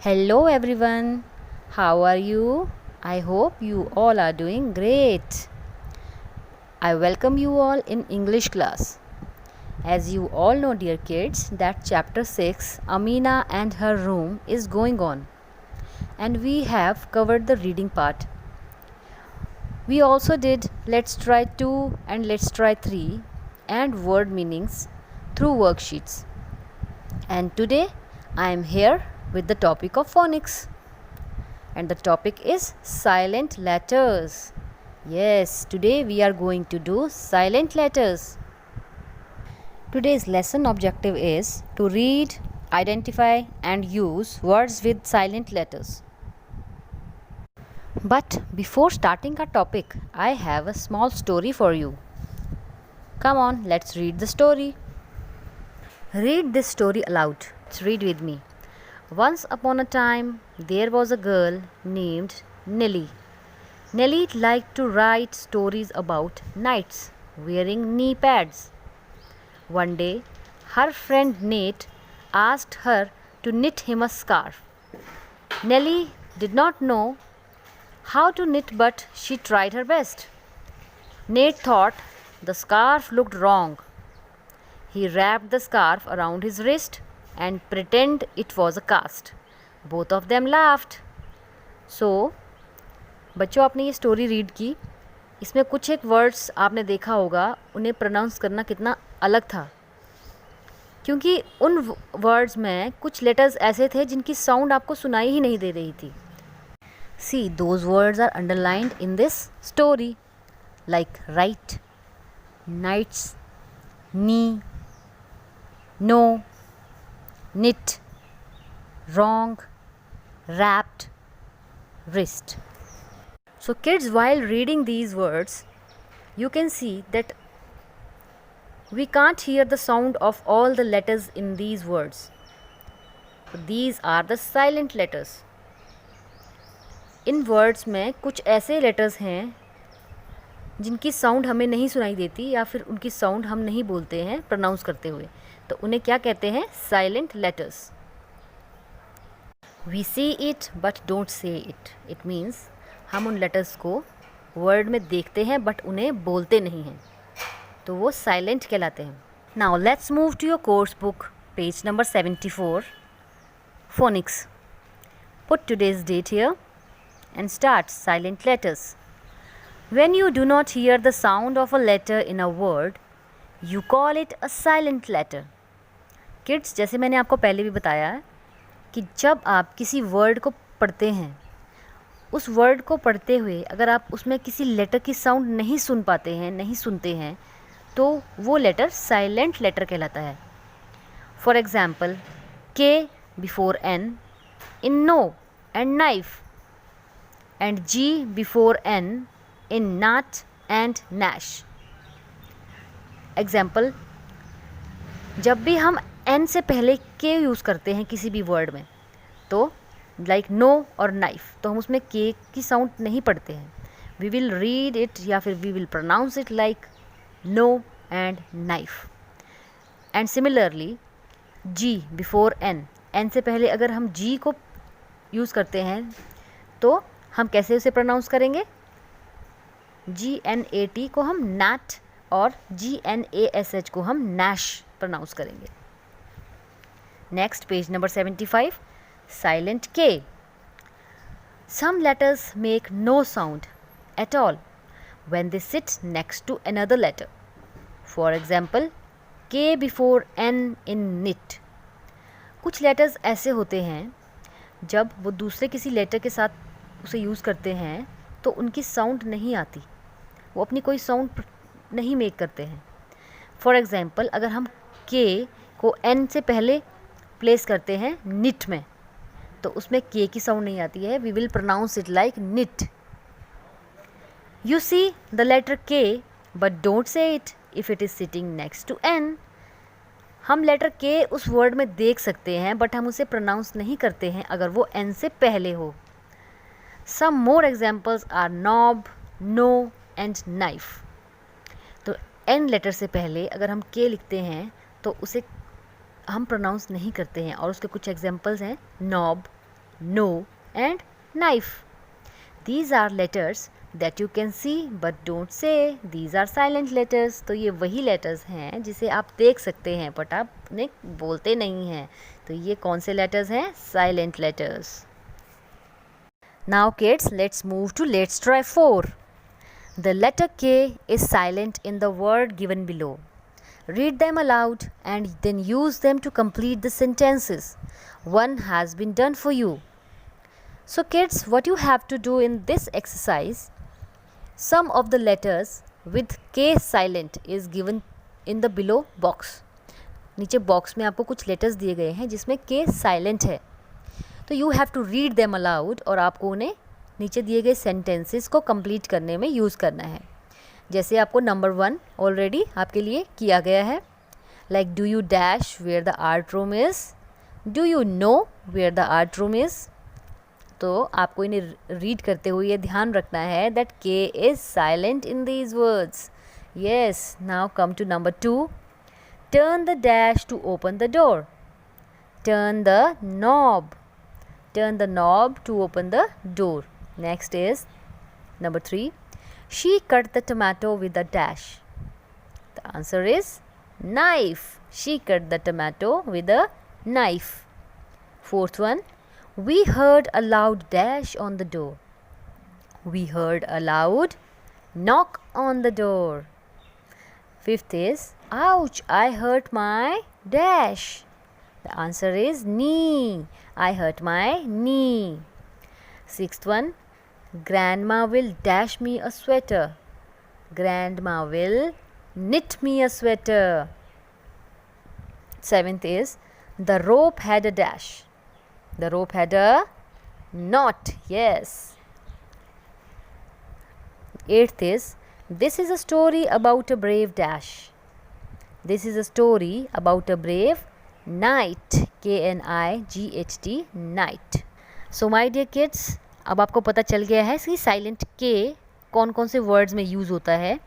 Hello everyone, how are you? I hope you all are doing great. I welcome you all in English class. As you all know, dear kids, that chapter 6, Amina and her room, is going on, and we have covered the reading part. We also did Let's Try 2 and Let's Try 3 and word meanings through worksheets. And today I am here with the topic of phonics. And the topic is silent letters. Yes, today we are going to do silent letters. Today's lesson objective is to read, identify and use words with silent letters. But before starting our topic, I have a small story for you. Come on, let's read the story. Read this story aloud. Read with me. Once upon a time, there was a girl named Nellie. Nellie liked to write stories about knights wearing knee pads. One day, her friend Nate asked her to knit him a scarf. Nellie did not know how to knit, but she tried her best. Nate thought the scarf looked wrong. He wrapped the scarf around his wrist and pretended it was a cast. Both of them laughed. So, बच्चों आपने ये story read की. इसमें कुछ एक words आपने देखा होगा, उन्हें प्रोनाउंस करना कितना अलग था, क्योंकि उन वर्ड्स में कुछ लेटर्स ऐसे थे जिनकी साउंड आपको सुनाई ही नहीं दे रही थी. See those words are underlined in this story, like write, knights, knee, know, knit, wrong, wrapped, wrist. So kids, while reading these words, you can see that we can't hear the sound of all the letters in these words. These are the silent letters. In words में कुछ ऐसे letters हैं जिनकी sound हमें नहीं सुनाई देती, या फिर उनकी साउंड हम नहीं बोलते हैं प्रोनाउंस करते हुए, तो उन्हें क्या कहते हैं? Silent letters. We see it but don't say it. It means हम उन लेटर्स को वर्ड में देखते हैं बट उन्हें बोलते नहीं हैं, तो वो साइलेंट कहलाते हैं. Now let's move to your course book, page number 74, phonics. Put today's date here and start silent letters. When you do not hear the sound of a letter in a word, you call it a silent letter. Kids, जैसे मैंने आपको पहले भी बताया है कि जब आप किसी वर्ड को पढ़ते हैं, उस वर्ड को पढ़ते हुए अगर आप उसमें किसी लेटर की साउंड नहीं सुन पाते हैं, नहीं सुनते हैं, तो वो लेटर साइलेंट लेटर कहलाता है. For example, K before N in no and knife, and G before N in nut and nash. Example, जब भी हम N से पहले K यूज़ करते हैं किसी भी वर्ड में, तो लाइक नो और नाइफ, तो हम उसमें K की साउंड नहीं पढ़ते हैं. वी विल रीड इट या फिर we will pronounce it like know and knife. And similarly G before N, N से पहले अगर हम G को यूज़ करते हैं, तो हम कैसे उसे प्रोनाउंस करेंगे? GNAT को हम नैट और GNASH को हम नैश प्रोनाउंस करेंगे. Next, page number 75, silent K. Some letters make no sound at all when they sit next to another letter. For example, K before N in knit. कुछ लेटर्स ऐसे होते हैं जब वो दूसरे किसी लेटर के साथ उसे यूज़ करते हैं तो उनकी साउंड नहीं आती, वो अपनी कोई साउंड नहीं मेक करते हैं. फॉर एग्ज़ाम्पल, अगर हम K को N से पहले प्लेस करते हैं निट में, तो उसमें K की साउंड नहीं आती है. We will pronounce it like knit. You see the letter K but don't say it if it is sitting next to N. हम लेटर K उस वर्ड में देख सकते हैं बट हम उसे प्रोनाउंस नहीं करते हैं अगर वो N से पहले हो. Some more examples are knob, no and knife. तो N लेटर से पहले अगर हम K लिखते हैं तो उसे हम प्रोनाउंस नहीं करते हैं, और उसके कुछ एग्जांपल्स हैं knob, no, and knife. These are letters that you can see but don't say. These are silent letters. तो ये वही letters हैं जिसे आप देख सकते हैं but आप उन्हें बोलते नहीं हैं. तो ये कौन से letters हैं? Silent letters. Now kids, let's move to let's try 4. The letter K is silent in the word given below. Read them aloud and then use them to complete the sentences. One has been done for you. So kids, what you have to do in this exercise, some of the letters with K silent is given in the below box. नीचे box में आपको कुछ letters दिए गए हैं जिसमें K silent है. तो you have to read them aloud और आपको उन्हें नीचे दिए गए सेंटेंसेस को कंप्लीट करने में यूज़ करना है. जैसे आपको नंबर 1 ऑलरेडी आपके लिए किया गया है. Like do you dash where the art room is. Do you know where the art room is. तो आपको इन्हें रीड करते हुए ये ध्यान रखना है that K is silent in these words. Yes. Now come to number 2. Turn the dash to open the door. Turn the knob. Turn the knob to open the door. Next is number 3. She cut the tomato with a dash. The answer is knife. She cut the tomato with a knife. Fourth one. We heard a loud dash on the door. We heard a loud knock on the door. Fifth is, ouch, I hurt my dash. The answer is knee. I hurt my knee. Sixth one, grandma will dash me a sweater. Grandma will knit me a sweater. Seventh is, the rope had a dash. The rope had a knot. Yes. Eighth is, this is a story about a brave dash. This is a story about a brave knight. K-N-I-G-H-T, knight. So my dear kids, अब आपको पता चल गया है कि silent के कौन कौन से वर्ड्स में यूज़ होता है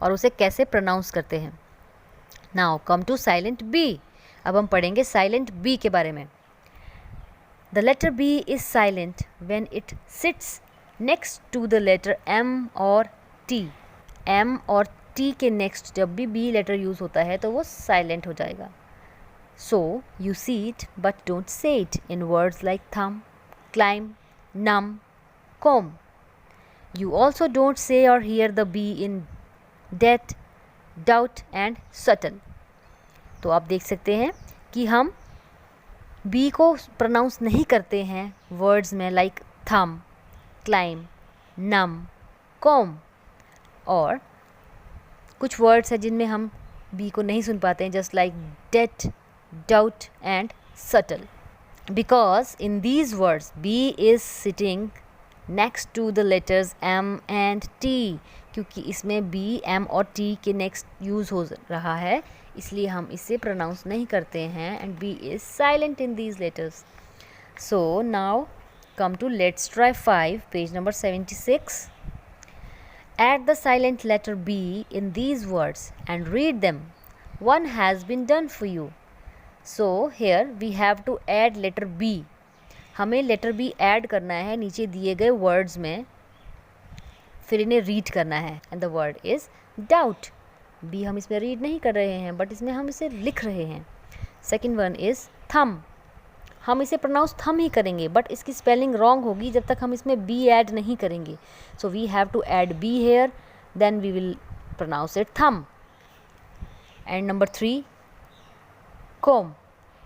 और उसे कैसे प्रोनाउंस करते हैं. Now come to silent B. अब हम पढ़ेंगे साइलेंट बी के बारे में. The letter B is silent when it sits next to the letter M और टी. एम और टी के नेक्स्ट जब भी बी लेटर यूज़ होता है तो वो साइलेंट हो जाएगा. So, you see it but don't say it in words like thumb, climb, numb, comb. You also don't say or hear the B in death, doubt and subtle. तो आप देख सकते हैं कि हम B को प्रोनाउंस नहीं करते हैं वर्ड्स में like thumb, climb, numb, comb. और कुछ वर्ड्स हैं जिनमें हम B को नहीं सुन पाते हैं just like death, doubt and subtle. Because in these words B is sitting next to the letters M and T. क्योंकि इसमें B, M और T के नेक्स्ट यूज़ हो रहा है इसलिए हम इसे प्रोनाउंस नहीं करते हैं and B is silent in these letters. So now come to let's try 5, page number 76. Add the silent letter B in these words and read them. One has been done for you. So here we have to add letter B. हमें letter B add करना है नीचे दिए गए words में, फिर इन्हें read करना है. and the word is doubt. B हम इसमें रीड नहीं कर रहे हैं बट इसमें हम इसे लिख रहे हैं. second one is thumb. हम इसे प्रोनाउंस थम ही करेंगे बट इसकी स्पेलिंग रॉन्ग होगी जब तक हम इसमें B ऐड नहीं करेंगे. so we have to add B here, then we will pronounce it thumb. and number 3, comb.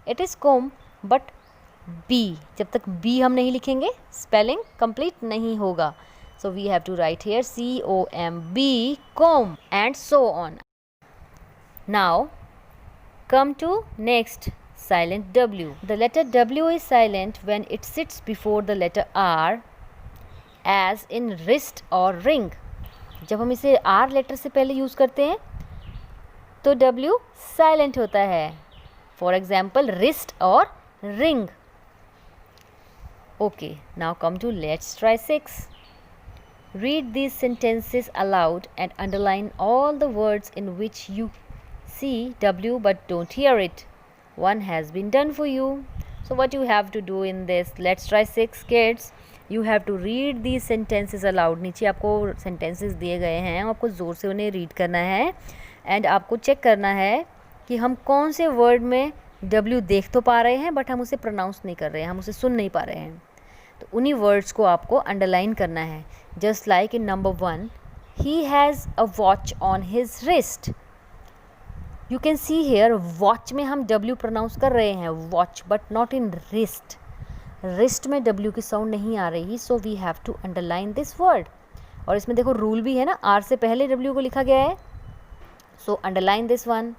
It is comb but B. जब तक B हम नहीं लिखेंगे स्पेलिंग कंप्लीट नहीं होगा. So we have to write here C-O-M-B, comb, and so on. Now come to next, silent W. The letter W is silent when it sits before the letter R, as in wrist or ring. जब हम इसे R letter से पहले use करते हैं तो W silent होता है. For example, wrist or ring. Okay, now come to let's try 6. Read these sentences aloud and underline all the words in which you see W but don't hear it. One has been done for you. So what you have to do in this, let's try 6 kids. You have to read these sentences aloud. नीचे आपको sentences दिए गए हैं, आपको ज़ोर से उन्हें read करना है and आपको check करना है कि हम कौन से word में W देख तो पा रहे हैं बट हम उसे pronounce नहीं कर रहे हैं, हम उसे सुन नहीं पा रहे हैं. तो उन्हीं वर्ड्स को आपको अंडरलाइन करना है. Just like in number 1, he has a watch on his wrist. You can see here watch में हम W प्रोनाउंस कर रहे हैं watch, but not in wrist. Wrist में W की साउंड नहीं आ रही, so we have to underline this word. और इसमें देखो रूल भी है ना, R से पहले W को लिखा गया है, so underline this one.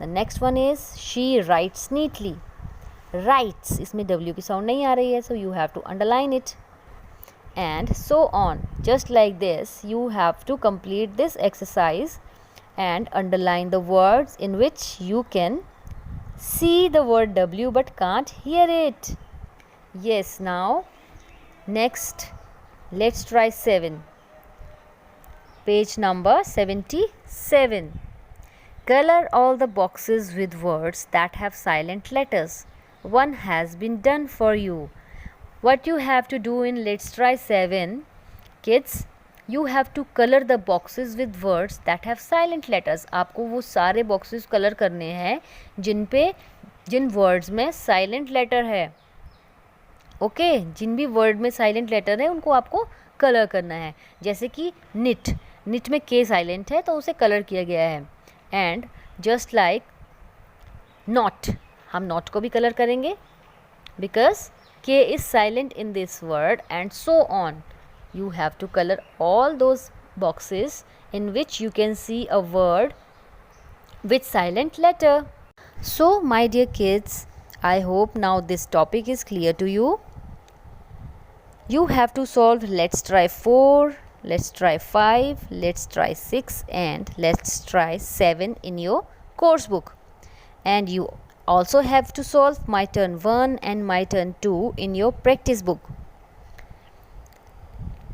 The next one is she writes neatly. Writes, इसमें W की साउंड नहीं आ रही है, so you have to underline it. And so on, just like this you have to complete this exercise and underline the words in which you can see the word W but can't hear it. Yes, now next let's try 7. Page number 77. Color all the boxes with words that have silent letters. One has been done for you. What you have to do in let's try 7, kids, you have to color the boxes with words that have silent letters. आपको वो सारे boxes colour करने हैं जिन words में silent letter है. Okay, जिन भी word में silent letter है उनको आपको कलर करना है. जैसे कि knit, knit में K silent है तो उसे कलर किया गया है. एंड जस्ट लाइक not, हम not को भी कलर करेंगे because K is silent in this word, and so on. You have to color all those boxes in which you can see a word with silent letter. So my dear kids, I hope now this topic is clear to you. You have to solve let's try 4, let's try 5, let's try 6 and let's try 7 in your course book. And you also have to solve my turn 1 and my turn 2 in your practice book.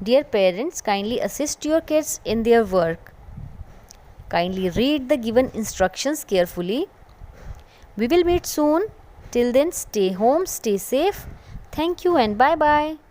Dear parents, kindly assist your kids in their work. Kindly read the given instructions carefully. We will meet soon. Till then, stay home, stay safe. Thank you and bye-bye.